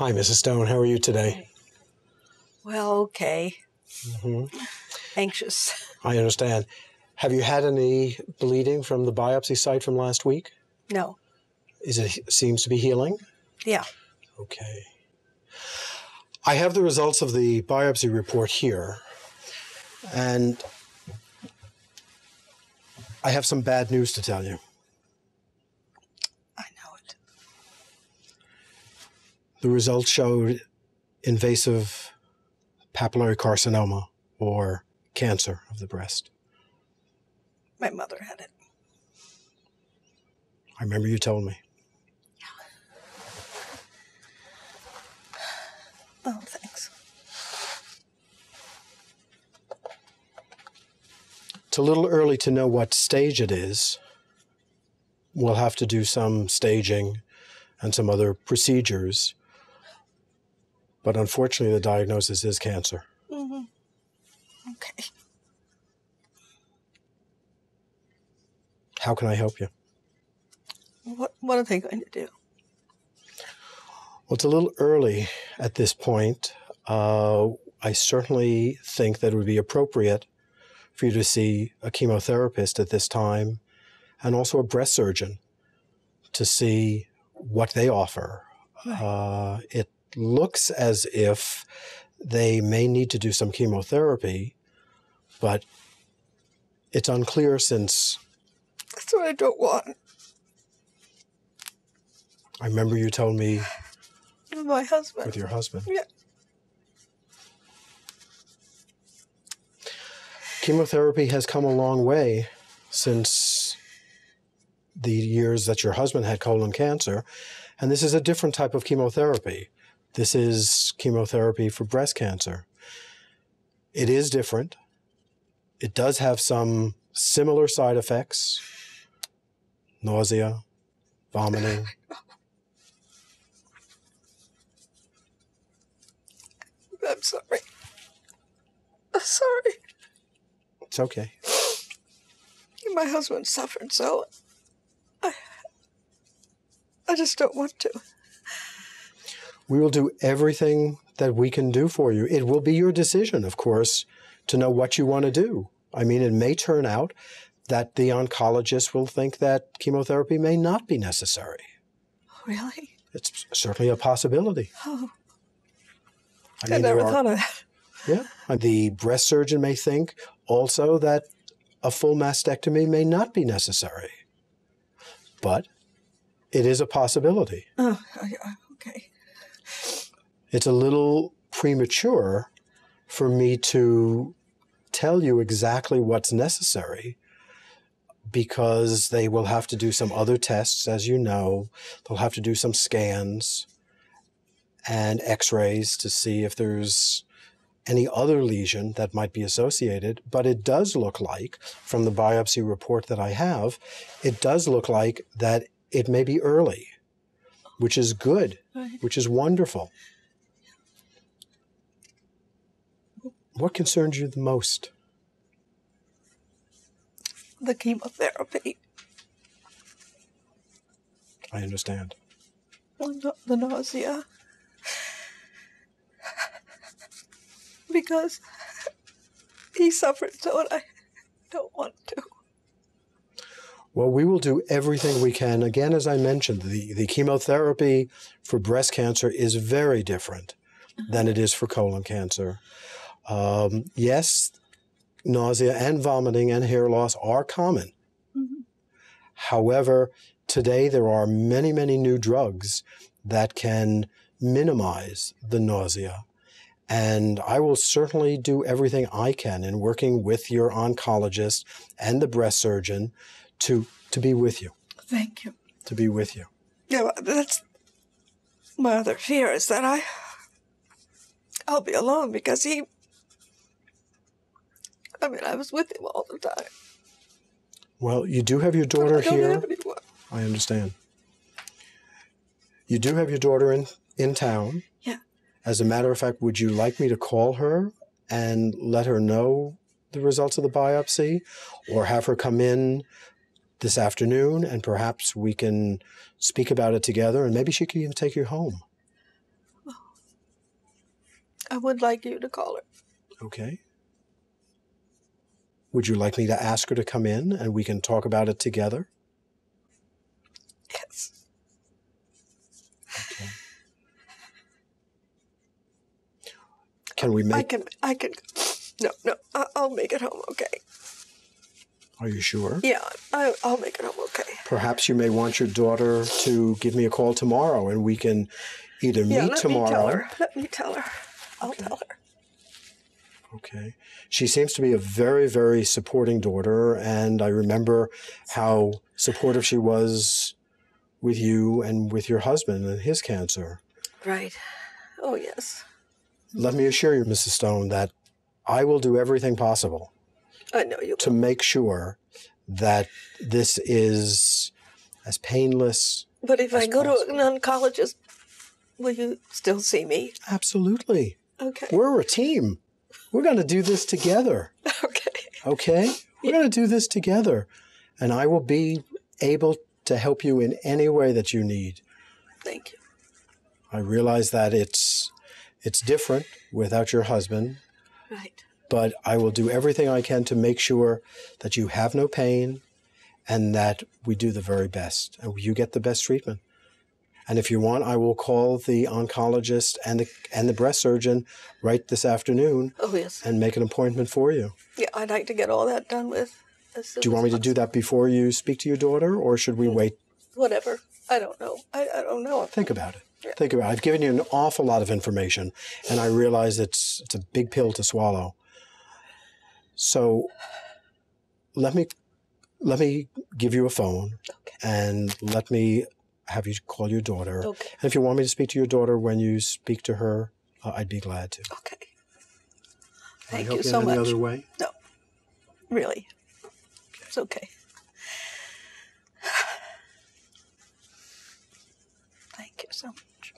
Hi, Mrs. Stone. How are you today? Well, okay. Anxious. I understand. Have you had any bleeding from the biopsy site from last week? No. Seems to be healing? Yeah. Okay. I have the results of the biopsy report here, and I have some bad news to tell you. I know it. The results showed invasive papillary carcinoma, or cancer of the breast. My mother had it. I remember you told me. Oh, thanks. It's a little early to know what stage it is. We'll have to do some staging and some other procedures. But unfortunately, the diagnosis is cancer. Mm-hmm. Okay. How can I help you? What are they going to do? Well, it's a little early at this point. I certainly think that it would be appropriate for you to see a chemotherapist at this time, and also a breast surgeon to see what they offer. Right. It looks as if they may need to do some chemotherapy, but it's unclear since... That's what I don't want. I remember you told me... With my husband. With your husband. Yeah. Chemotherapy has come a long way since the years that your husband had colon cancer, and this is a different type of chemotherapy. This is chemotherapy for breast cancer. It is different. It does have some similar side effects: nausea, vomiting. I'm sorry. I'm sorry. It's okay. My husband suffered, so I just don't want to. We will do everything that we can do for you. It will be your decision, of course, to know what you want to do. I mean, it may turn out that the oncologist will think that chemotherapy may not be necessary. Really? It's certainly a possibility. Oh. I mean, never thought of that. Yeah. The breast surgeon may think also that a full mastectomy may not be necessary. But it is a possibility. Oh, okay. It's a little premature for me to tell you exactly what's necessary, because they will have to do some other tests, as you know. They'll have to do some scans and x-rays to see if there's any other lesion that might be associated. But it does look like, from the biopsy report that I have, it does look like that it may be early, which is good, which is wonderful. What concerns you the most? The chemotherapy. I understand. The nausea. Because he suffered so, and I don't want to. Well, we will do everything we can. Again, as I mentioned, the chemotherapy for breast cancer is very different than it is for colon cancer. Yes, nausea and vomiting and hair loss are common. Mm-hmm. However, today there are many, many new drugs that can minimize the nausea. And I will certainly do everything I can in working with your oncologist and the breast surgeon to be with you. Thank you. To be with you. Yeah, well, that's my other fear, is that I'll be alone, because I was with him all the time. Well, you do have your daughter here. I don't have anyone. I understand. You do have your daughter in town. Yeah. As a matter of fact, would you like me to call her and let her know the results of the biopsy, or have her come in this afternoon and perhaps we can speak about it together, and maybe she can even take you home? Well, I would like you to call her. Okay. Would you like me to ask her to come in and we can talk about it together? Yes. Okay. Can we make... I can. No, I'll make it home okay. Are you sure? Yeah, I'll make it home okay. Perhaps you may want your daughter to give me a call tomorrow and we can either meet tomorrow. Let me tell her. I'll tell her. Okay. She seems to be a very, very supporting daughter, and I remember how supportive she was with you and with your husband and his cancer. Right. Oh, yes. Let me assure you, Mrs. Stone, that I will do everything possible I know you to make sure that this is as painless. But if I go possible. to an oncologist, will you still see me? Absolutely. Okay. We're a team. We're going to do this together. Okay. Okay? We're going to do this together. And I will be able to help you in any way that you need. Thank you. I realize that it's different without your husband. Right. But I will do everything I can to make sure that you have no pain and that we do the very best and you get the best treatment. And if you want, I will call the oncologist and the breast surgeon right this afternoon. Oh, yes. And make an appointment for you. Yeah, I'd like to get all that done with. Do you want me to do that before you speak to your daughter, or should we wait? Whatever. I don't know. I don't know. Think about it. Yeah. Think about it. I've given you an awful lot of information, and I realize it's a big pill to swallow. So let me give you a phone, Okay. and let me have you call your daughter. Okay. And if you want me to speak to your daughter when you speak to her, I'd be glad to. Okay. Can I Thank help you in so any much. other way? No. Really. It's okay. Thank you so much.